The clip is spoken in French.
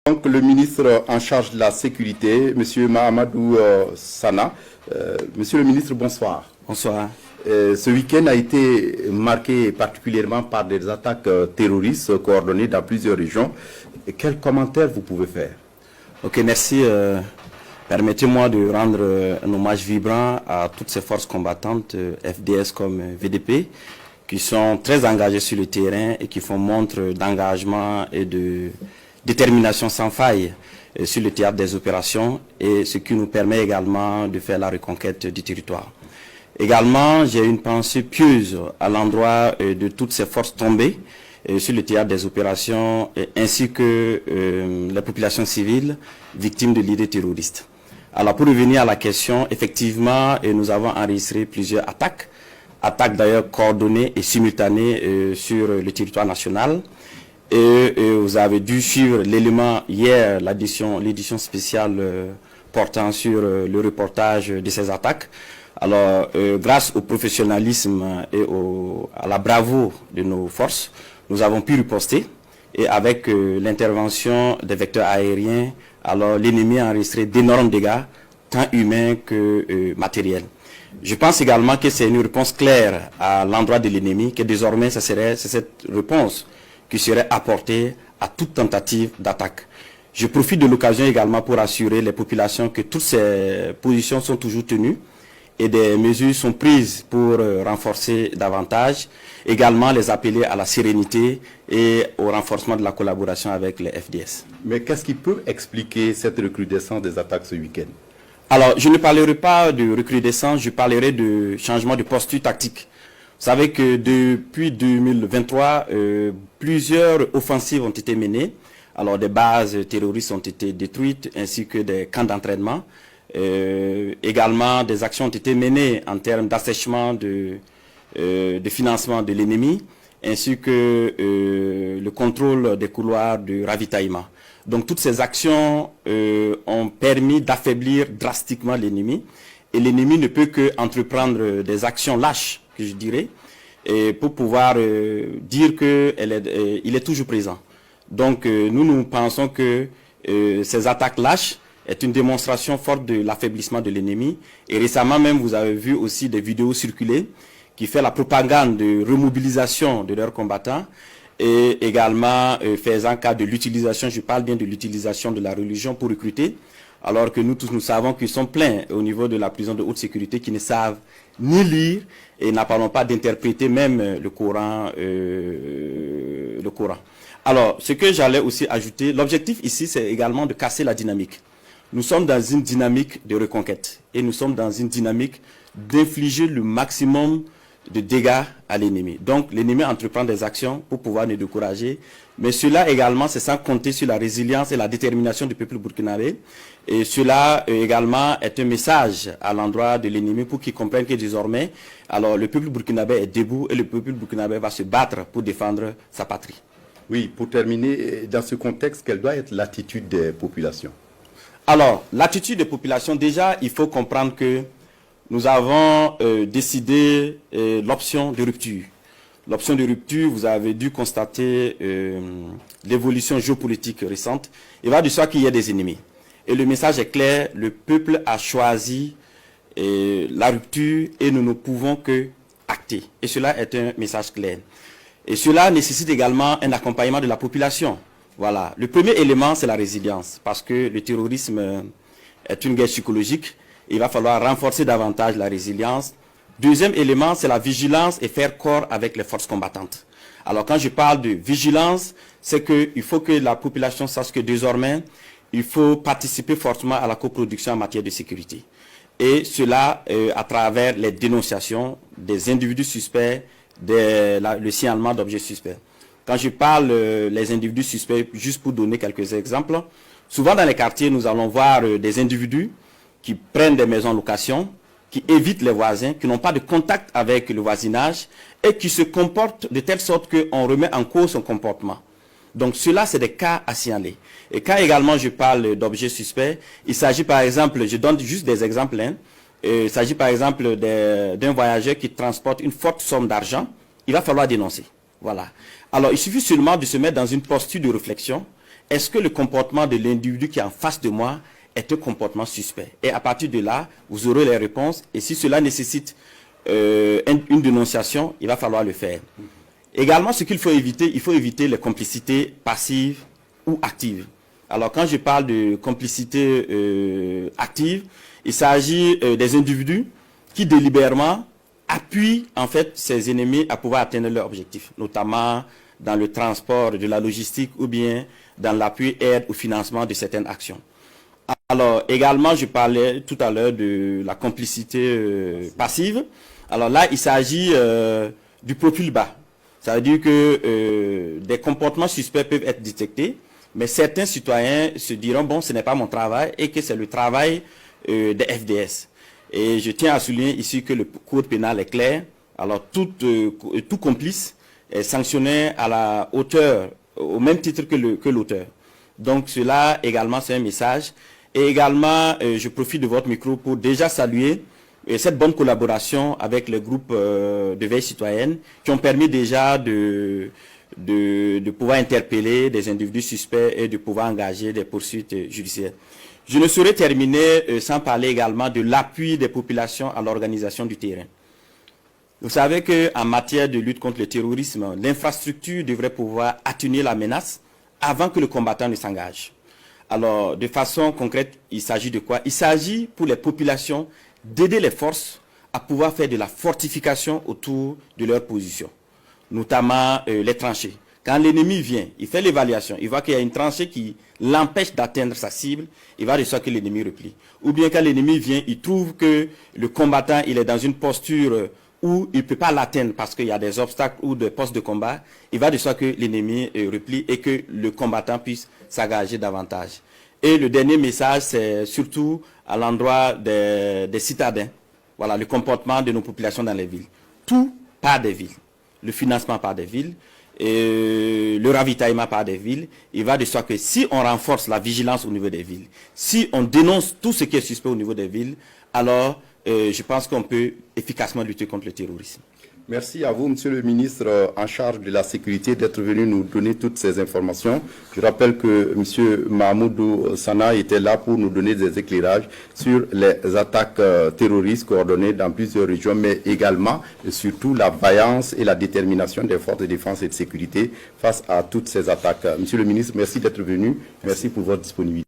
Donc le ministre en charge de la sécurité, M. Mahamadou Sana. Monsieur le ministre, bonsoir. Bonsoir. Ce week-end a été marqué particulièrement par des attaques terroristes coordonnées dans plusieurs régions. Quels commentaires vous pouvez faire? Ok, merci. Permettez-moi de rendre un hommage vibrant à toutes ces forces combattantes, FDS comme VDP, qui sont très engagées sur le terrain et qui font montre d'engagement et de détermination sans faille sur le théâtre des opérations, et ce qui nous permet également de faire la reconquête du territoire. Également, j'ai une pensée pieuse à l'endroit de toutes ces forces tombées sur le théâtre des opérations, ainsi que les populations civiles victimes de l'idée terroriste. Alors pour revenir à la question, effectivement, nous avons enregistré plusieurs attaques d'ailleurs coordonnées et simultanées sur le territoire national. Et vous avez dû suivre l'élément hier, l'édition spéciale portant sur le reportage de ces attaques. Alors, grâce au professionnalisme et à la bravoure de nos forces, nous avons pu riposter. Et avec l'intervention des vecteurs aériens, alors l'ennemi a enregistré d'énormes dégâts, tant humains que matériels. Je pense également que c'est une réponse claire à l'endroit de l'ennemi, que désormais c'est cette réponse qui serait apportée à toute tentative d'attaque. Je profite de l'occasion également pour assurer les populations que toutes ces positions sont toujours tenues et des mesures sont prises pour renforcer davantage, également les appeler à la sérénité et au renforcement de la collaboration avec les FDS. Mais qu'est-ce qui peut expliquer cette recrudescence des attaques ce week-end? Alors, je ne parlerai pas de recrudescence, je parlerai de changement de posture tactique. Vous savez que depuis 2023, plusieurs offensives ont été menées. Alors, des bases terroristes ont été détruites, ainsi que des camps d'entraînement. Également, des actions ont été menées en termes d'assèchement de financement de l'ennemi, ainsi que le contrôle des couloirs de ravitaillement. Donc, toutes ces actions ont permis d'affaiblir drastiquement l'ennemi. Et l'ennemi ne peut qu'entreprendre des actions lâches, que je dirais, et pour pouvoir dire qu'il est toujours présent. Donc nous pensons que ces attaques lâches est une démonstration forte de l'affaiblissement de l'ennemi. Et récemment même, vous avez vu aussi des vidéos circuler qui fait la propagande de remobilisation de leurs combattants et également faisant cas de l'utilisation, je parle bien de l'utilisation de la religion pour recruter, alors que nous tous nous savons qu'ils sont pleins au niveau de la prison de haute sécurité qui ne savent ni lire et n'apparemment pas d'interpréter même le Coran. Alors, ce que j'allais aussi ajouter, l'objectif ici, c'est également de casser la dynamique. Nous sommes dans une dynamique de reconquête et nous sommes dans une dynamique d'infliger le maximum de dégâts à l'ennemi. Donc, l'ennemi entreprend des actions pour pouvoir nous décourager. Mais cela également, c'est sans compter sur la résilience et la détermination du peuple burkinabé. Et cela également est un message à l'endroit de l'ennemi pour qu'il comprenne que désormais, alors le peuple burkinabé est debout et le peuple burkinabé va se battre pour défendre sa patrie. Oui, pour terminer, dans ce contexte, quelle doit être l'attitude des populations? Alors, l'attitude des populations, déjà, il faut comprendre que nous avons décidé l'option de rupture. L'option de rupture, vous avez dû constater l'évolution géopolitique récente. Il va de soi qu'il y a des ennemis. Et le message est clair, le peuple a choisi la rupture et nous ne pouvons que acter. Et cela est un message clair. Et cela nécessite également un accompagnement de la population. Voilà. Le premier élément, c'est la résilience, parce que le terrorisme est une guerre psychologique. Il va falloir renforcer davantage la résilience. Deuxième élément, c'est la vigilance et faire corps avec les forces combattantes. Alors quand je parle de vigilance, c'est qu'il faut que la population sache que désormais, il faut participer fortement à la coproduction en matière de sécurité. Et cela à travers les dénonciations des individus suspects, le signalement d'objets suspects. Quand je parle les individus suspects, juste pour donner quelques exemples, souvent dans les quartiers, nous allons voir des individus qui prennent des maisons en location, qui évitent les voisins, qui n'ont pas de contact avec le voisinage et qui se comportent de telle sorte qu'on remet en cause son comportement. Donc cela, c'est des cas à signaler. Et quand également je parle d'objets suspects, il s'agit par exemple, je donne juste des exemples, il s'agit par exemple d'un voyageur qui transporte une forte somme d'argent, il va falloir dénoncer. Voilà. Alors il suffit seulement de se mettre dans une posture de réflexion est-ce que le comportement de l'individu qui est en face de moi est un comportement suspect? Et à partir de là, vous aurez les réponses. Et si cela nécessite une dénonciation, il va falloir le faire. Également, ce qu'il faut éviter, il faut éviter les complicités passives ou actives. Alors, quand je parle de complicité active, il s'agit des individus qui délibérément appuient en fait ses ennemis à pouvoir atteindre leur objectif, notamment dans le transport, de la logistique ou bien dans l'appui, aide ou financement de certaines actions. Alors, également, je parlais tout à l'heure de la complicité passive. Alors là, il s'agit du profil bas. Ça veut dire que des comportements suspects peuvent être détectés, mais certains citoyens se diront, bon, ce n'est pas mon travail et que c'est le travail des FDS. Et je tiens à souligner ici que le code pénal est clair. Alors, tout complice est sanctionné à la hauteur, au même titre que l'auteur. Donc, cela également, c'est un message. Et également, je profite de votre micro pour déjà saluer cette bonne collaboration avec les groupes de veille citoyenne qui ont permis déjà de pouvoir interpeller des individus suspects et de pouvoir engager des poursuites judiciaires. Je ne saurais terminer sans parler également de l'appui des populations à l'organisation du terrain. Vous savez qu'en matière de lutte contre le terrorisme, l'infrastructure devrait pouvoir atténuer la menace avant que le combattant ne s'engage. Alors, de façon concrète, il s'agit de quoi? Il s'agit pour les populations d'aider les forces à pouvoir faire de la fortification autour de leur position, notamment les tranchées. Quand l'ennemi vient, il fait l'évaluation, il voit qu'il y a une tranchée qui l'empêche d'atteindre sa cible, il va de sorte que l'ennemi replie. Ou bien quand l'ennemi vient, il trouve que le combattant il est dans une posture où il ne peut pas l'atteindre parce qu'il y a des obstacles ou des postes de combat, il va de sorte que l'ennemi replie et que le combattant puisse s'engager davantage. Et le dernier message, c'est surtout à l'endroit des citadins. Voilà, le comportement de nos populations dans les villes. Tout part des villes. Le financement part des villes, et le ravitaillement part des villes. Il va de soi que si on renforce la vigilance au niveau des villes, si on dénonce tout ce qui est suspect au niveau des villes, alors je pense qu'on peut efficacement lutter contre le terrorisme. Merci à vous, Monsieur le ministre en charge de la sécurité, d'être venu nous donner toutes ces informations. Je rappelle que Monsieur Mahmoudou Sana était là pour nous donner des éclairages sur les attaques terroristes coordonnées dans plusieurs régions, mais également et surtout la vaillance et la détermination des forces de défense et de sécurité face à toutes ces attaques. Monsieur le ministre, merci d'être venu. Merci pour votre disponibilité.